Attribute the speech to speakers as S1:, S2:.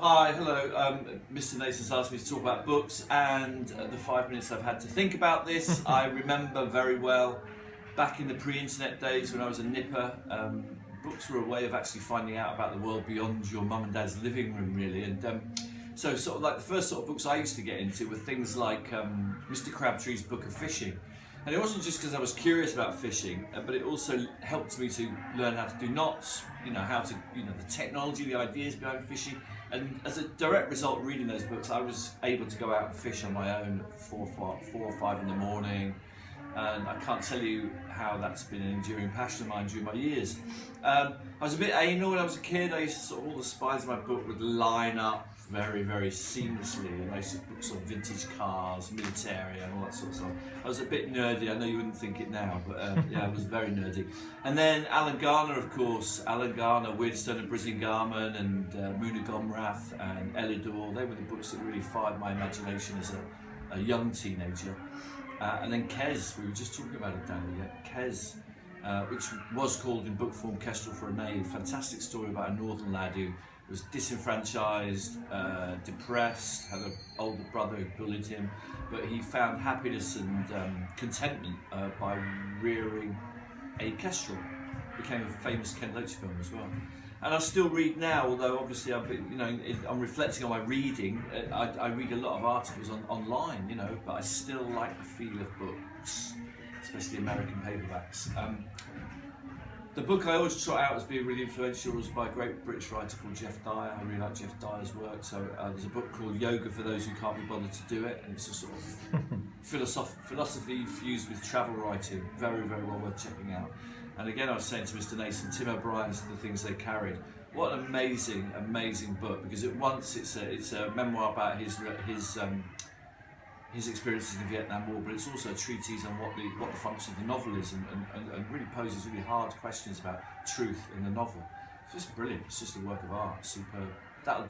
S1: Hi, hello. Mr. Nason's asked me to talk about books, and the 5 minutes I've had to think about this, I remember very well back in the pre-internet days when I was a nipper. Books were a way of actually finding out about the world beyond your mum and dad's living room, really. And so, sort of like the first sort of books I used to get into were things like Mr. Crabtree's Book of Fishing. And it wasn't just because I was curious about fishing, but it also helped me to learn how to do knots, how to, the technology, the ideas behind fishing. And as a direct result of reading those books, I was able to go out and fish on my own at 4 or 5 in the morning. And I can't tell you how that's been an enduring passion of mine during my years. I was a bit anal when I was a kid. I used to all the spines in my book would line up very, very seamlessly. And I used to books on vintage cars, military, and all that sort of stuff. I was a bit nerdy. I know you wouldn't think it now, but yeah, I was very nerdy. And then Alan Garner, of course. Alan Garner, Weirdstone and Brisingamen, and Muna Gomrath and Elidor. They were the books that really fired my imagination as a young teenager. And then Kes, we were just talking about it, Danny, Kes, which was called in book form Kestrel for a Knave. Fantastic story about a northern lad who was disenfranchised, depressed, had an older brother who bullied him, but he found happiness and contentment by rearing a kestrel. Became a famous Ken Loach film as well. And I still read now, although obviously I'm reflecting on my reading. I read a lot of articles online, but I still like the feel of books, especially American paperbacks. The book I always trot out as being really influential was by a great British writer called Jeff Dyer. I really like Jeff Dyer's work. So there's a book called Yoga for Those Who Can't Be Bothered to Do It, and it's a sort of philosophy fused with travel writing. Very, very well worth checking out. And again, I was saying to Mr. Nason, Tim O'Brien's The Things They Carried. What an amazing, amazing book! Because it's a memoir about his experiences in the Vietnam War, but it's also a treatise on what the function of the novel is, and really poses really hard questions about truth in the novel. It's just brilliant. It's just a work of art. Superb. That'll